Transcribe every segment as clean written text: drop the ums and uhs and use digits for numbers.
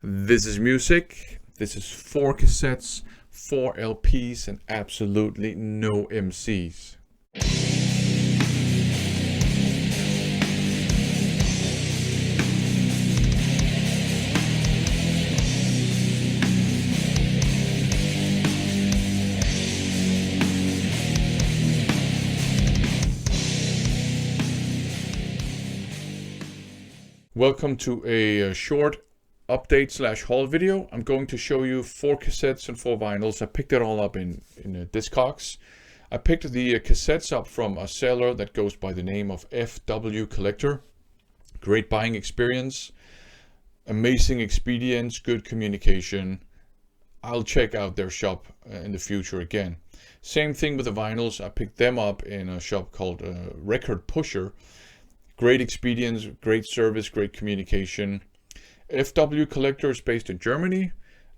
This is music. This is 4 cassettes, 4 LPs, and absolutely no MCs. Welcome to a short update / haul video. I'm going to show you 4 cassettes and 4 vinyls. I picked it all up in Discogs. I picked the cassettes up from a seller that goes by the name of FWCollector. Great buying experience, amazing expedience, good communication. I'll check out their shop in the future again. Same thing with the vinyls. I picked them up in a shop called Record Pusher. Great experience, great service, great communication. FWCollector is based in Germany.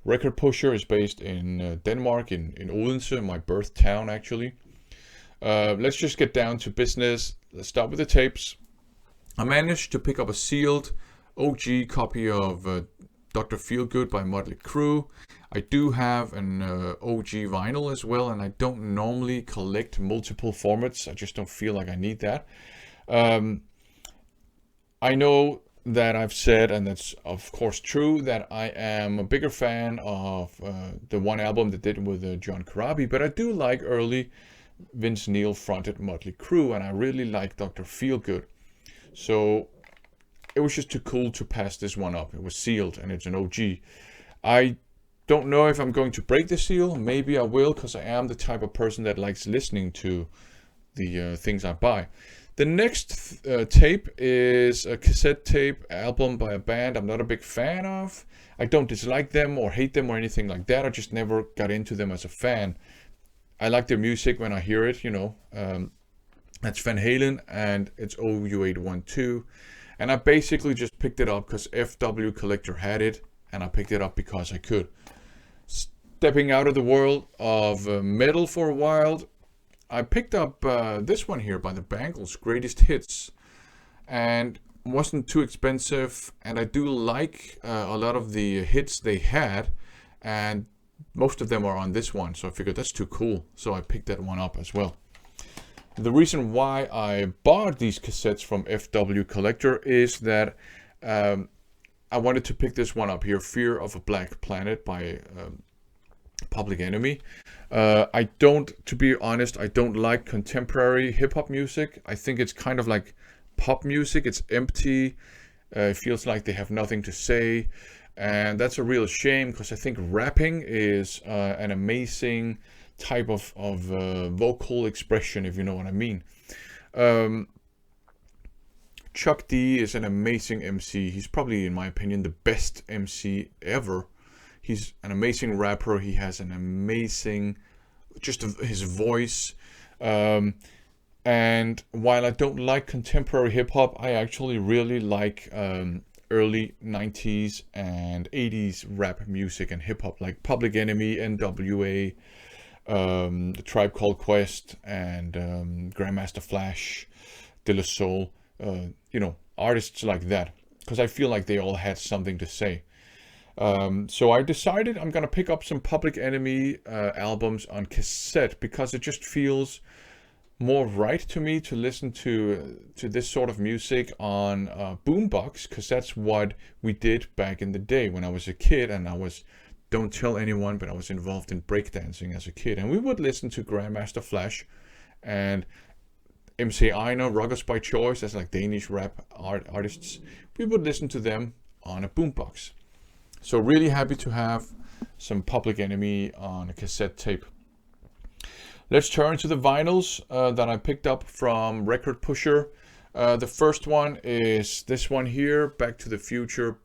Record Pusher is based in Denmark, in Odense, my birth town actually. Let's just get down to business. Let's start with the tapes. I managed to pick up a sealed OG copy of Dr. Feelgood by Mötley Crüe. I do have an OG vinyl as well, and I don't normally collect multiple formats. I just don't feel like I need that. I know that I've said, and that's of course true, that I am a bigger fan of the one album they did with John Corabi, but I do like early Vince Neil fronted Mötley Crüe, and I really like Dr. Feelgood. So it was just too cool to pass this one up. It was sealed and it's an OG. I don't know if I'm going to break the seal. Maybe I will, because I am the type of person that likes listening to the things I buy. The next tape is a cassette tape album by a band I'm not a big fan of. I don't dislike them or hate them or anything like that. I just never got into them as a fan. I like their music when I hear it, you know. That's Van Halen, and it's OU812. And I basically just picked it up because FWCollector had it, and I picked it up because I could. Stepping out of the world of metal for a while, I picked up this one here by the Bangles, Greatest Hits, and wasn't too expensive, and I do like a lot of the hits they had, and most of them are on this one, so I figured that's too cool, so I picked that one up as well. The reason why I bought these cassettes from FWCollector is that I wanted to pick this one up here, Fear of a Black Planet by Public Enemy. To be honest, I don't like contemporary hip-hop music. I think it's kind of like pop music. It's empty. It feels like they have nothing to say. And that's a real shame, because I think rapping is an amazing type of vocal expression, if you know what I mean. Chuck D is an amazing MC. He's probably, in my opinion, the best MC ever. He's an amazing rapper. He has an amazing, his voice. And while I don't like contemporary hip hop, I actually really like early 90s and 80s rap music and hip hop, like Public Enemy, NWA, The Tribe Called Quest, and Grandmaster Flash, De La Soul. Artists like that, because I feel like they all had something to say. So I decided I'm gonna pick up some Public Enemy albums on cassette, because it just feels more right to me to listen to this sort of music on boombox, because that's what we did back in the day when I was a kid, and don't tell anyone, but I was involved in breakdancing as a kid, and we would listen to Grandmaster Flash and MC Einar, Rockers by Choice, as like Danish rap artists. We would listen to them on a boombox. So really happy to have some Public Enemy on a cassette tape. Let's turn to the vinyls that I picked up from Record Pusher. The first one is this one here, Back to the Future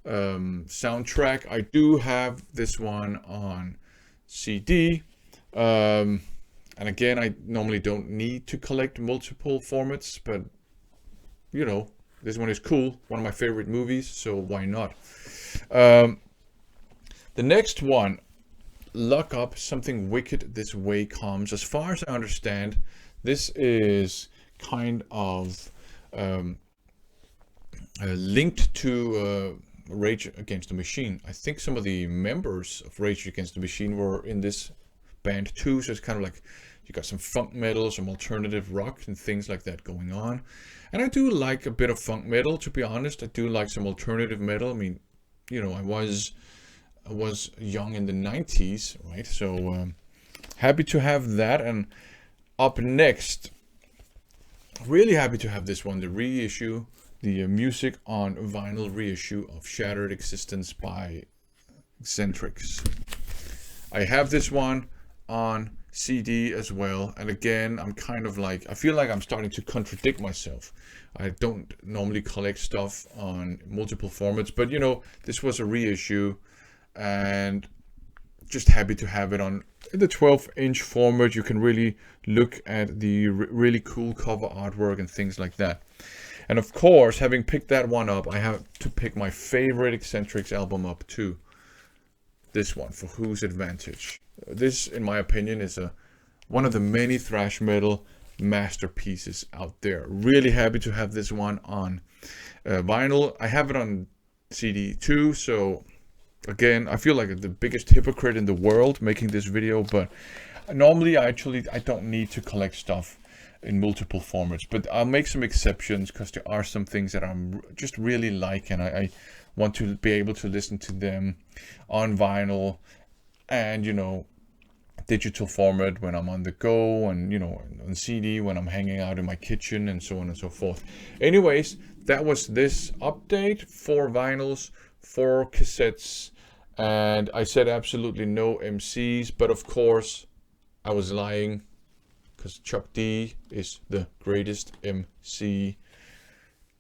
soundtrack. I do have this one on CD. And again, I normally don't need to collect multiple formats, but you know, this one is cool. One of my favorite movies, so why not? The next one, Lock Up, Something Wicked This Way Comes. As far as I understand, this is kind of linked to Rage Against the Machine. I think some of the members of Rage Against the Machine were in this band too, so it's kind of like you got some funk metal, some alternative rock and things like that going on. And I do like a bit of funk metal, to be honest. I do like some alternative metal. I mean, you know, I was young in the 90s, right? So happy to have that. And up next, really happy to have this one, the reissue, the music on vinyl reissue of Shattered Existence by Xentrix. I have this one on CD as well, and again, I'm kind of like, I feel like I'm starting to contradict myself. I don't normally collect stuff on multiple formats, but you know, this was a reissue, and just happy to have it on the 12-inch format. You can really look at the really cool cover artwork and things like that. And of course, having picked that one up, I have to pick my favorite Xentrix album up too. This one, For Whose Advantage. This, in my opinion, is one of the many thrash metal masterpieces out there. Really happy to have this one on vinyl. I have it on CD too, so again, I feel like the biggest hypocrite in the world making this video, but normally I don't need to collect stuff in multiple formats, but I'll make some exceptions because there are some things that I'm just really like, and I want to be able to listen to them on vinyl and, you know, digital format when I'm on the go, and, you know, on CD when I'm hanging out in my kitchen, and so on and so forth. Anyways, that was this update. 4 vinyls, 4 cassettes, and I said absolutely no MCs, but of course I was lying, because Chuck D is the greatest MC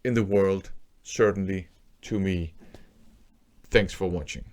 in the world, certainly to me. Thanks for watching.